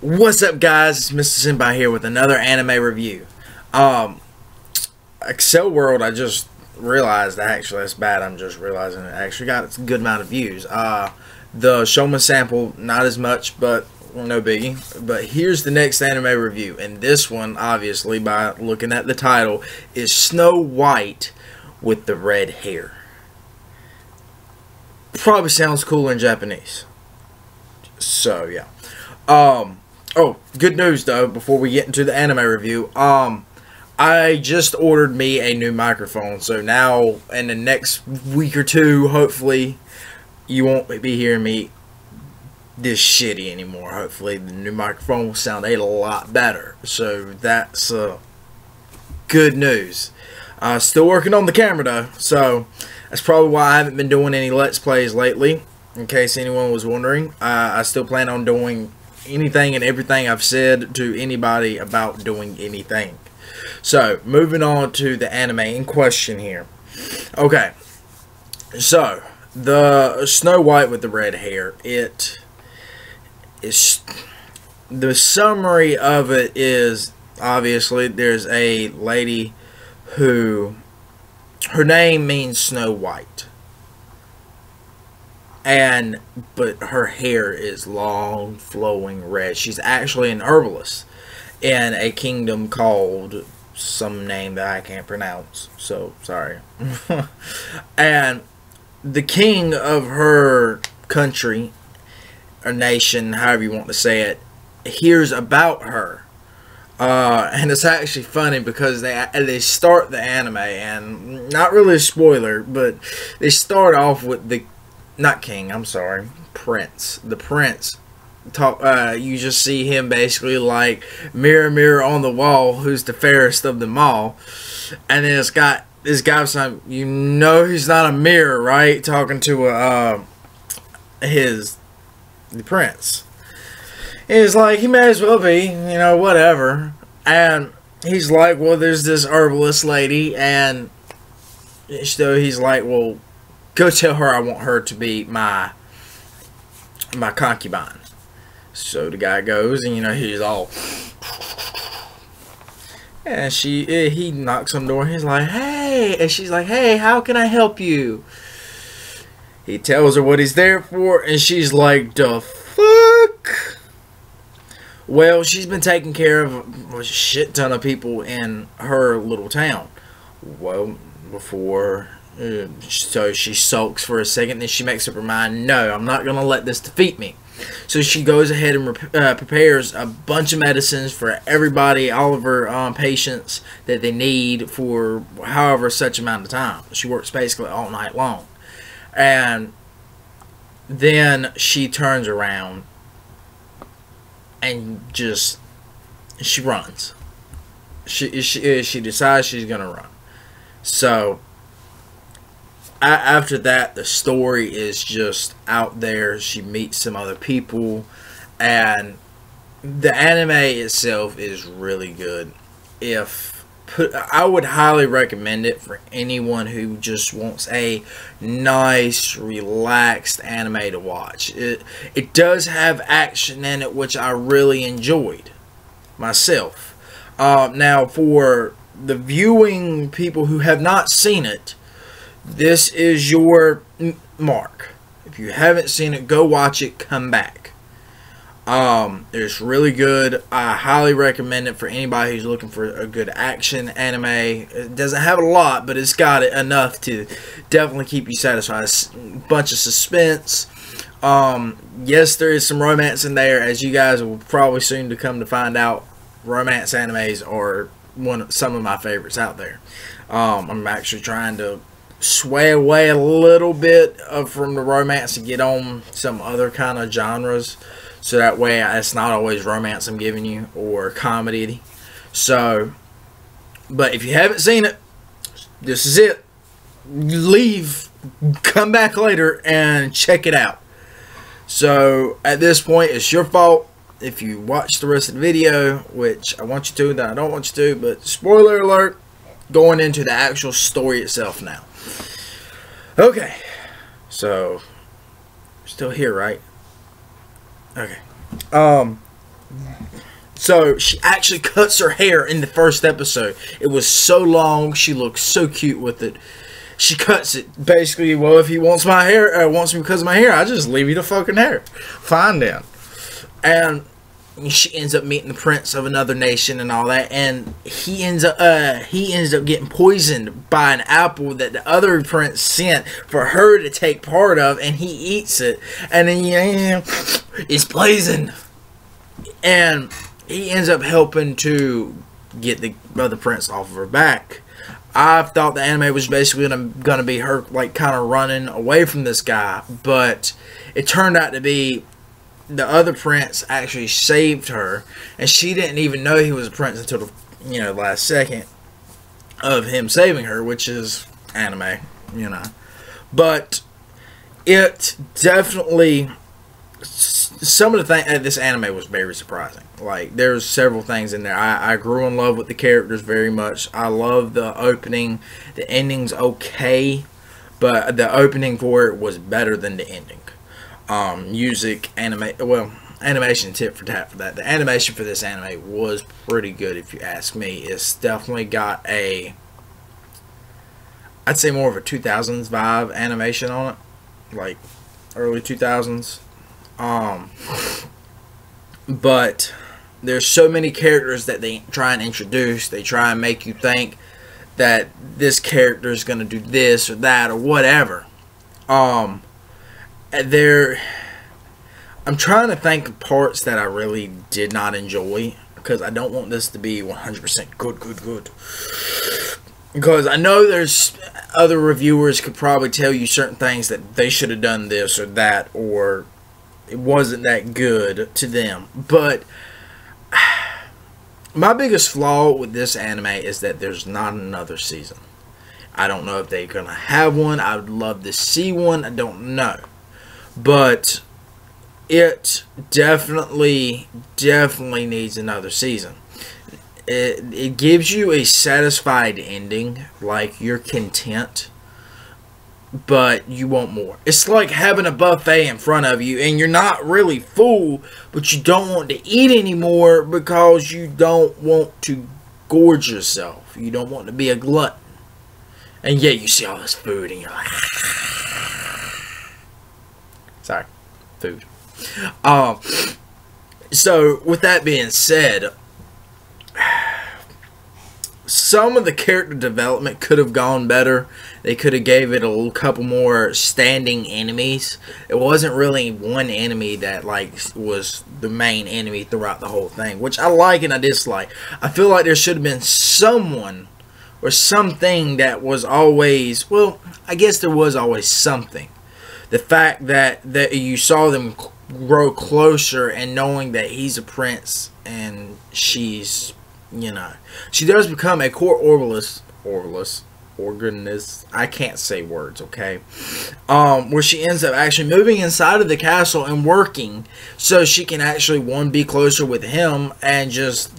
What's up, guys? It's Mr. Senpai here with another anime review. Excel World, I just realized, actually, that's bad, I'm just realizing it actually got a good amount of views. The Shoma sample, not as much, but no biggie. But here's the next anime review, and this one, obviously, by looking at the title, is Snow White with the red hair. Probably sounds cooler in Japanese. So, yeah. Oh, good news though, before we get into the anime review. I just ordered me a new microphone, so now in the next week or two, hopefully, you won't be hearing me this shitty anymore. Hopefully, the new microphone will sound a lot better. So that's good news. Still working on the camera though, so that's probably why I haven't been doing any Let's Plays lately. In case anyone was wondering, I still plan on doing anything and everything I've said to anybody about doing anything. So, moving on to the anime in question here. Okay, so the Snow White with the red hair. It is, the summary of it is, obviously there's a lady who, her name means Snow White. But her hair is long, flowing red. She's actually an herbalist in a kingdom called some name that I can't pronounce. So, sorry. And the king of her country, or nation, however you want to say it, hears about her. And it's actually funny because they start the anime, and not really a spoiler, but they start off with the not king, I'm sorry, prince. The prince you just see him basically like, mirror, mirror on the wall, who's the fairest of them all. And then it's got this guy saying, you know he's not a mirror, right? Talking to the prince. And he's like, he may as well be, you know, whatever. And he's like, well, there's this herbalist lady, and so he's like, well, go tell her I want her to be my concubine. So the guy goes, and you know, he's all, and he knocks on the door. He's like, hey, and she's like, hey, how can I help you? He tells her what he's there for, and she's like, the fuck? Well, she's been taking care of a shit ton of people in her little town. Well, before. So she sulks for a second, then she makes up her mind, no, I'm not going to let this defeat me. So she goes ahead and prepares a bunch of medicines for everybody, all of her patients that they need for however such amount of time. She works basically all night long. And then she turns around and just, she runs. She decides she's going to run. So after that, the story is just out there. She meets some other people, and the anime itself is really good. I would highly recommend it for anyone who just wants a nice, relaxed anime to watch. It does have action in it, which I really enjoyed myself. Now, for the viewing people who have not seen it, this is your mark. If you haven't seen it, go watch it, come back. It's really good. I highly recommend it for anybody who's looking for a good action anime. It doesn't have a lot, but it's got enough to definitely keep you satisfied. It's a bunch of suspense. Yes, there is some romance in there, as you guys will probably soon to come to find out. Romance animes are some of my favorites out there. I'm actually trying to sway away a little bit from the romance to get on some other kind of genres, so that way it's not always romance I'm giving you, or comedy. So, but if you haven't seen it, this is it. Leave, come back later and check it out. So at this point, it's your fault if you watch the rest of the video, which I want you to, that I don't want you to, but spoiler alert, going into the actual story itself now. Okay, so still here, right? Okay. So she actually cuts her hair in the first episode. It was so long. She looked so cute with it. She cuts it. Basically, well, if he wants my hair, wants me because of my hair, I just leave you the fucking hair. Fine then. And she ends up meeting the prince of another nation and all that, and he ends up getting poisoned by an apple that the other prince sent for her to take part of, and he eats it, and then it's poisoned, and he ends up helping to get the other prince off of her back. I thought the anime was basically gonna be her like kind of running away from this guy, but it turned out to be the other prince actually saved her, and she didn't even know he was a prince until the last second of him saving her, which is anime, But it definitely, some of the things, this anime was very surprising. Like, there's several things in there. I grew in love with the characters very much. I love the opening. The ending's okay, but the opening for it was better than the ending. Music, animation tip for tat for that. The animation for this anime was pretty good, if you ask me. It's definitely got I'd say more of a 2000s vibe animation on it, like early 2000s. But there's so many characters that they try and introduce. They try and make you think that this character is going to do this or that or whatever. I'm trying to think of parts that I really did not enjoy, because I don't want this to be 100% good. Because I know there's other reviewers could probably tell you certain things that they should have done this or that, or it wasn't that good to them. But my biggest flaw with this anime is that there's not another season. I don't know if they're going to have one. I would love to see one. I don't know. But it definitely needs another season. It gives you a satisfied ending, like you're content, but you want more. It's like having a buffet in front of you and you're not really full, but you don't want to eat anymore because you don't want to gorge yourself. You don't want to be a glutton. And yet you see all this food and you're like, sorry, food. So with that being said, some of the character development could have gone better. They could have gave it a couple more standing enemies. It wasn't really one enemy that was the main enemy throughout the whole thing, which I like and I dislike. I feel like there should have been someone or something that was always, well, I guess there was always something. The fact that you saw them grow closer, and knowing that he's a prince and she's, she does become a core organist. I can't say words, okay? Where she ends up actually moving inside of the castle and working so she can actually, one, be closer with him and just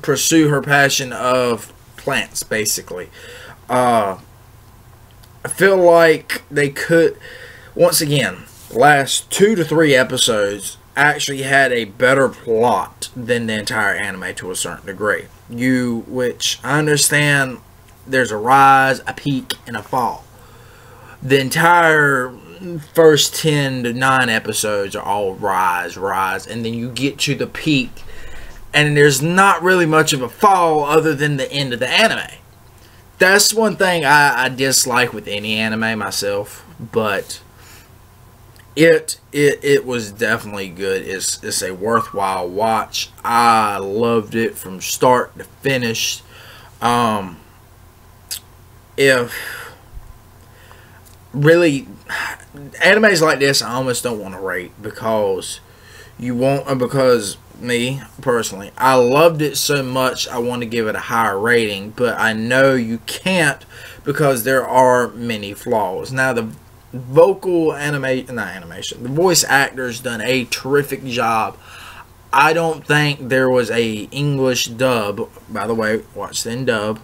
pursue her passion of plants, basically. I feel like they could, once again, last 2 to 3 episodes actually had a better plot than the entire anime to a certain degree. Which I understand there's a rise, a peak, and a fall. The entire first 10 to 9 episodes are all rise, and then you get to the peak, and there's not really much of a fall other than the end of the anime. That's one thing I dislike with any anime myself, but it was definitely good. It's a worthwhile watch. I loved it from start to finish. If really animes like this, I almost don't want to rate, because me personally, I loved it so much I want to give it a higher rating, but I know you can't, because there are many flaws. Now the the voice actors done a terrific job. I don't think there was a English dub. By the way, watch the dub.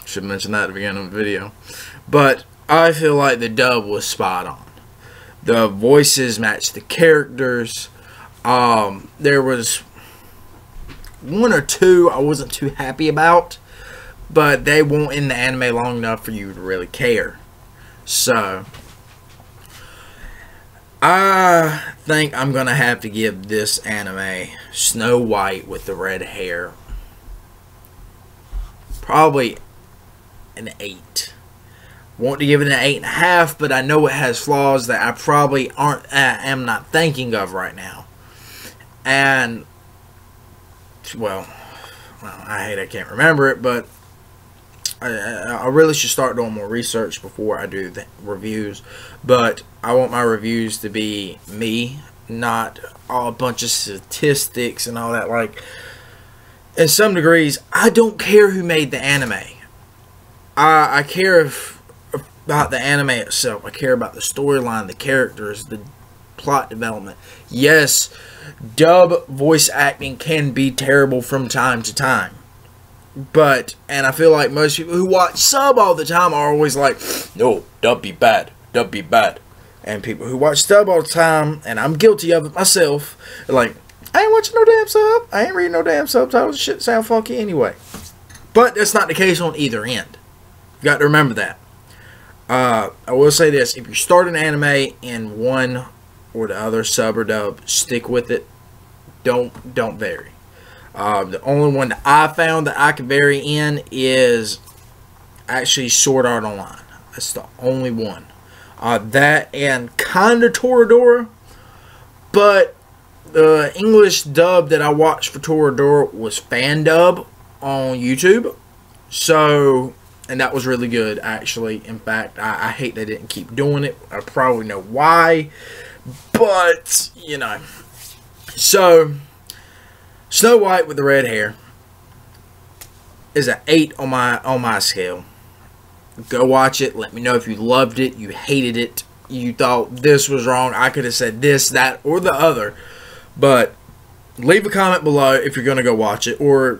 Should mention that at the beginning of the video. But I feel like the dub was spot on. The voices matched the characters. There was one or two I wasn't too happy about, but they won't end the anime long enough for you to really care. So I think I'm going to have to give this anime, Snow White with the red hair, probably an 8. Want to give it an 8.5, but I know it has flaws that I probably am not thinking of right now. And, well, I can't remember it, but I really should start doing more research before I do the reviews. But I want my reviews to be me, not all a bunch of statistics and all that. Like, in some degrees, I don't care who made the anime. I care about the anime itself. I care about the storyline, the characters, the plot development. Yes, dub voice acting can be terrible from time to time. But, and I feel like most people who watch sub all the time are always like, no, dub be bad, dub be bad. And people who watch dub all the time, and I'm guilty of it myself, are like, I ain't watching no damn sub, I ain't reading no damn subtitles, shit sound funky anyway. But that's not the case on either end. You got to remember that. I will say this, if you start an anime in one or the other, sub or dub, stick with it. Don't vary. The only one that I found that I could vary in is actually Sword Art Online. That's the only one. That and kinda Toradora, but the English dub that I watched for Toradora was fan dub on YouTube. So, and that was really good, actually. In fact, I hate they didn't keep doing it. I probably know why, but you know. So, Snow White with the red hair is an 8 on my scale. Go watch it. Let me know if you loved it, you hated it, you thought this was wrong. I could have said this, that, or the other. But leave a comment below if you're going to go watch it, or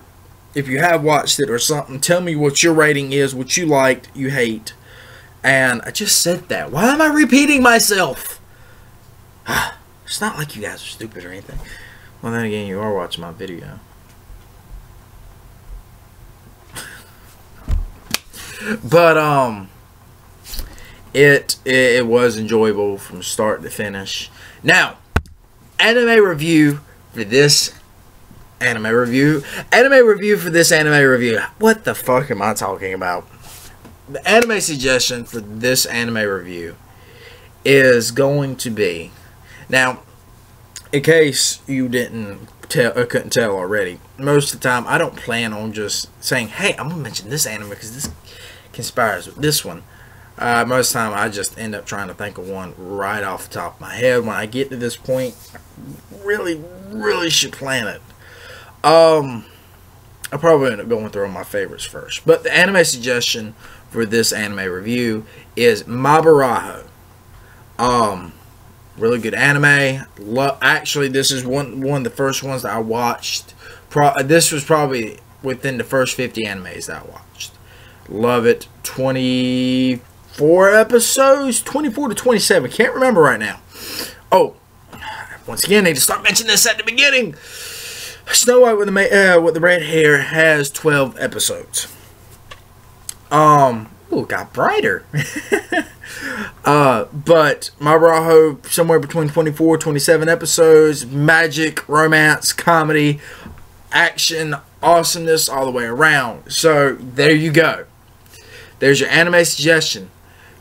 if you have watched it or something. Tell me what your rating is, what you liked, you hate. And I just said that. Why am I repeating myself? It's not like you guys are stupid or anything. Well, then again, you are watching my video. But, it was enjoyable from start to finish. Now, anime review for this anime review. Anime review for this anime review. What the fuck am I talking about? The anime suggestion for this anime review is going to be... Now, in case you didn't tell or couldn't tell already, most of the time I don't plan on just saying, hey, I'm going to mention this anime because this conspires with this one. Most of the time I just end up trying to think of one right off the top of my head. When I get to this point, I really should plan it. I'll probably end up going through my favorites first. But the anime suggestion for this anime review is Mabaraho. Really good anime. Actually, this is one of the first ones that I watched. This was probably within the first 50 animes that I watched. Love it. 24 episodes? 24 to 27. Can't remember right now. Oh, once again, I need to start mentioning this at the beginning. Snow White with the red hair has 12 episodes. Ooh, it got brighter. But Mabaraho, somewhere between 24 27 episodes. Magic, romance, comedy, action, awesomeness all the way around. So there you go. There's your anime suggestion.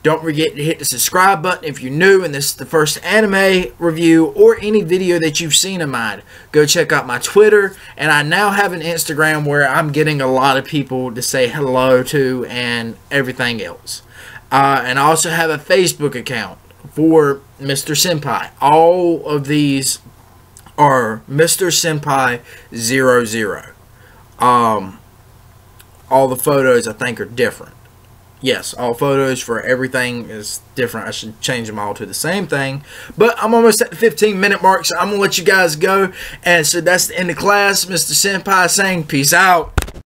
Don't forget to hit the subscribe button if you're new and this is the first anime review or any video that you've seen of mine. Go check out my Twitter, and I now have an Instagram where I'm getting a lot of people to say hello to and everything else. And I also have a Facebook account for Mr. Senpai. All of these are Mr. Senpai 00. All the photos I think are different. Yes, all photos for everything is different. I should change them all to the same thing. But I'm almost at the 15-minute mark, so I'm going to let you guys go. And so that's the end of class. Mr. Senpai saying peace out.